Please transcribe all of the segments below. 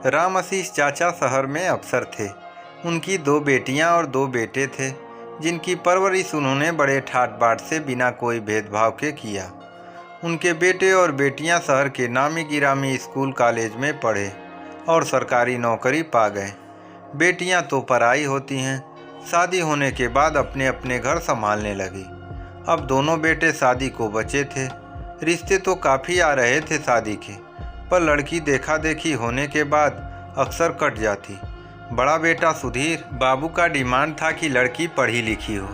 रामआशीष चाचा शहर में अफसर थे। उनकी 2 बेटियां और 2 बेटे थे, जिनकी परवरिश उन्होंने बड़े ठाट बाट से बिना कोई भेदभाव के किया। उनके बेटे और बेटियां शहर के नामी गिरामी स्कूल कॉलेज में पढ़े और सरकारी नौकरी पा गए। बेटियां तो पराई होती हैं, शादी होने के बाद अपने अपने घर संभालने लगी। अब दोनों बेटे शादी को बचे थे। रिश्ते तो काफ़ी आ रहे थे शादी के, पर लड़की देखा देखी होने के बाद अक्सर कट जाती। बड़ा बेटा सुधीर बाबू का डिमांड था कि लड़की पढ़ी लिखी हो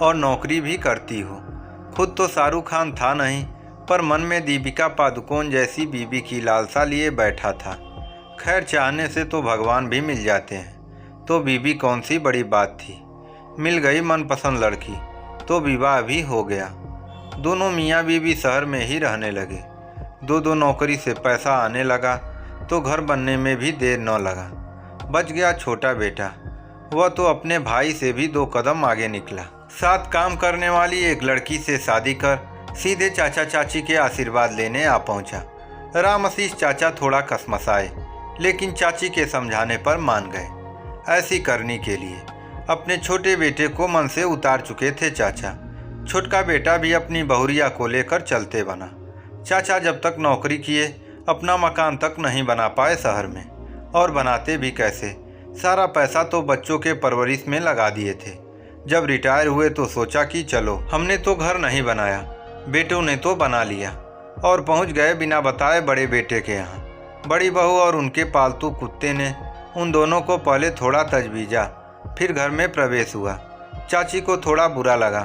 और नौकरी भी करती हो। खुद तो शाहरुख खान था नहीं, पर मन में दीपिका पादुकोण जैसी बीबी की लालसा लिए बैठा था। खैर, चाहने से तो भगवान भी मिल जाते हैं, तो बीबी कौन सी बड़ी बात थी। मिल गई मनपसंद लड़की तो विवाह भी हो गया। दोनों मियाँ बीबी शहर में ही रहने लगे। 2 नौकरी से पैसा आने लगा तो घर बनने में भी देर न लगा। बच गया छोटा बेटा, वह तो अपने भाई से भी 2 कदम आगे निकला। साथ काम करने वाली एक लड़की से शादी कर सीधे चाचा चाची के आशीर्वाद लेने आ पहुंचा। रामआशीष चाचा थोड़ा कसमसाए, लेकिन चाची के समझाने पर मान गए। ऐसी करनी के लिए अपने छोटे बेटे को मन से उतार चुके थे चाचा। छोटका बेटा भी अपनी बहुरिया को लेकर चलते बना। चाचा जब तक नौकरी किए अपना मकान तक नहीं बना पाए शहर में, और बनाते भी कैसे। सारा पैसा तो बच्चों के परवरिश में लगा दिए थे। जब रिटायर हुए तो सोचा कि चलो, हमने तो घर नहीं बनाया, बेटों ने तो बना लिया, और पहुंच गए बिना बताए बड़े बेटे के यहाँ। बड़ी बहू और उनके पालतू कुत्ते ने उन दोनों को पहले थोड़ा तजवीज़ा, फिर घर में प्रवेश हुआ। चाची को थोड़ा बुरा लगा,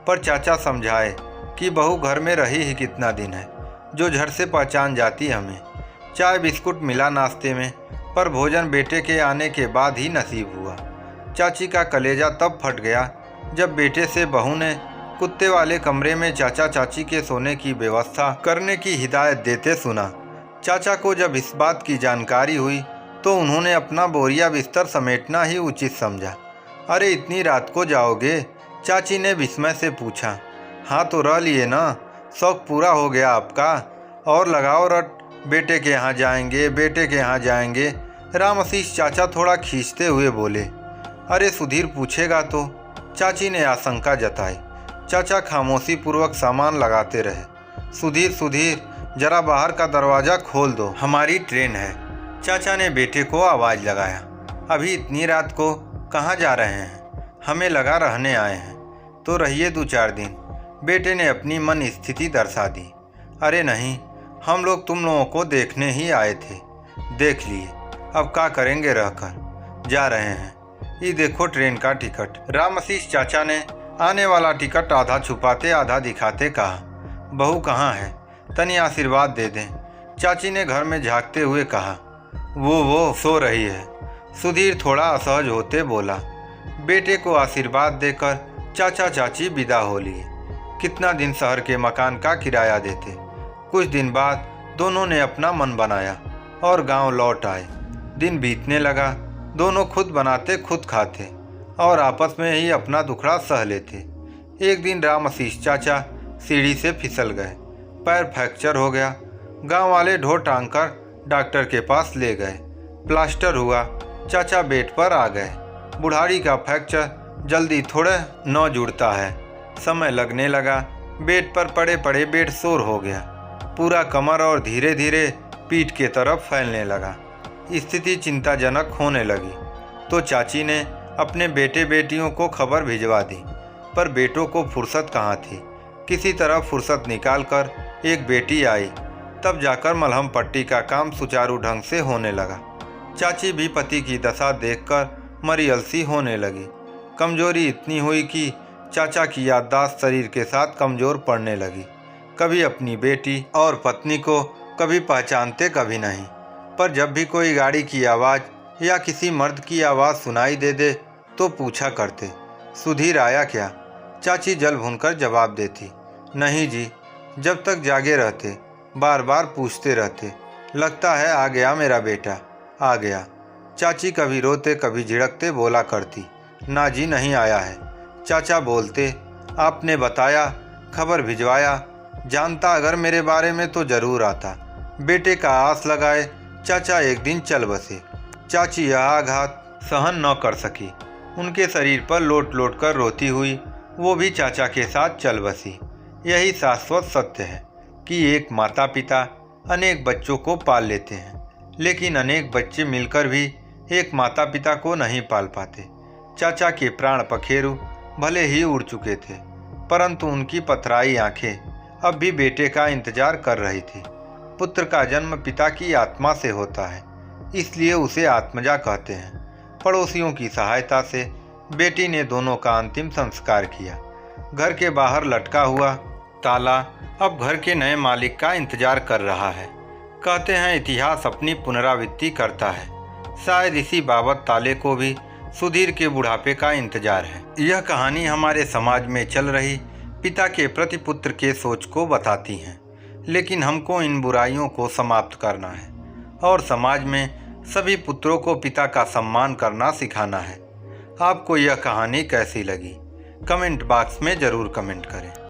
पर चाचा समझाए कि बहू घर में रही ही कितना दिन है, जो झट से पहचान जाती हमें। चाय बिस्कुट मिला नाश्ते में, पर भोजन बेटे के आने के बाद ही नसीब हुआ। चाची का कलेजा तब फट गया जब बेटे से बहू ने कुत्ते वाले कमरे में चाचा चाची के सोने की व्यवस्था करने की हिदायत देते सुना। चाचा को जब इस बात की जानकारी हुई तो उन्होंने अपना बोरिया बिस्तर समेटना ही उचित समझा। अरे, इतनी रात को जाओगे? चाची ने विस्मय से पूछा। हाँ तो रह लिए ना, शौक पूरा हो गया आपका। और लगाओ रट, बेटे के यहाँ जाएंगे, बेटे के यहाँ जाएंगे। रामआशीष चाचा थोड़ा खींचते हुए बोले। अरे, सुधीर पूछेगा तो? चाची ने आशंका जताई। चाचा खामोशी पूर्वक सामान लगाते रहे। सुधीर सुधीर, जरा बाहर का दरवाज़ा खोल दो, हमारी ट्रेन है। चाचा ने बेटे को आवाज़ लगाया। अभी इतनी रात को कहाँ जा रहे हैं? हमें लगा रहने आए हैं। तो रहिए 2-4 दिन। बेटे ने अपनी मन स्थिति दर्शा दी। अरे नहीं, हम लोग तुम लोगों को देखने ही आए थे। देख लिए, अब क्या करेंगे रहकर। जा रहे हैं, ये देखो ट्रेन का टिकट। रामआशीष चाचा ने आने वाला टिकट आधा छुपाते आधा दिखाते कहा। बहू कहाँ है? तनी आशीर्वाद दे दें। चाची ने घर में झांकते हुए कहा। वो सो रही है। सुधीर थोड़ा असहज होते बोला। बेटे को आशीर्वाद देकर चाचा चाची विदा हो लिए। कितना दिन शहर के मकान का किराया देते। कुछ दिन बाद दोनों ने अपना मन बनाया और गांव लौट आए। दिन बीतने लगा। दोनों खुद बनाते खुद खाते और आपस में ही अपना दुखड़ा सह लेते। एक दिन रामआशीष चाचा सीढ़ी से फिसल गए, पैर फ्रैक्चर हो गया। गांव वाले ढो टांग कर डॉक्टर के पास ले गए। प्लास्टर हुआ, चाचा बेड पर आ गए। बुढ़ारी का फ्रैक्चर जल्दी थोड़े न जुड़ता है। समय लगने लगा। बेड पर पड़े पड़े बेड शोर हो गया। पूरा कमर और धीरे धीरे पीठ के तरफ फैलने लगा। स्थिति चिंताजनक होने लगी तो चाची ने अपने बेटे बेटियों को खबर भिजवा दी, पर बेटों को फुर्सत कहाँ थी। किसी तरह फुर्सत निकालकर एक बेटी आई, तब जाकर मलहम पट्टी का काम सुचारू ढंग से होने लगा। चाची भी पति की दशा देखकर मरियलसी होने लगी। कमजोरी इतनी हुई कि चाचा की याददाश्त शरीर के साथ कमज़ोर पड़ने लगी। कभी अपनी बेटी और पत्नी को कभी पहचानते कभी नहीं, पर जब भी कोई गाड़ी की आवाज़ या किसी मर्द की आवाज़ सुनाई दे तो पूछा करते, सुधीर आया क्या? चाची जल भूनकर जवाब देती, नहीं जी। जब तक जागे रहते बार बार पूछते रहते, लगता है आ गया मेरा बेटा, आ गया। चाची कभी रोते कभी झिड़कते बोला करती, ना जी नहीं आया है। चाचा बोलते, आपने बताया, खबर भिजवाया, जानता अगर मेरे बारे में तो ज़रूर आता। बेटे का आस लगाए चाचा एक दिन चल बसे। चाची यह आघात सहन न कर सकी। उनके शरीर पर लोट लोट कर रोती हुई वो भी चाचा के साथ चल बसी। यही शाश्वत सत्य है कि एक माता पिता अनेक बच्चों को पाल लेते हैं, लेकिन अनेक बच्चे मिलकर भी एक माता पिता को नहीं पाल पाते। चाचा के प्राण पखेरु भले ही उड़ चुके थे, परंतु उनकी पथराई आंखें अब भी बेटे का इंतजार कर रही थी। पुत्र का जन्म पिता की आत्मा से होता है, इसलिए उसे आत्मजा कहते हैं। पड़ोसियों की सहायता से बेटी ने दोनों का अंतिम संस्कार किया। घर के बाहर लटका हुआ ताला अब घर के नए मालिक का इंतजार कर रहा है। कहते हैं इतिहास अपनी पुनरावृत्ति करता है। शायद इसी बाबत ताले को भी सुधीर के बुढ़ापे का इंतजार है। यह कहानी हमारे समाज में चल रही पिता के प्रति पुत्र के सोच को बताती है, लेकिन हमको इन बुराइयों को समाप्त करना है और समाज में सभी पुत्रों को पिता का सम्मान करना सिखाना है। आपको यह कहानी कैसी लगी? कमेंट बॉक्स में ज़रूर कमेंट करें।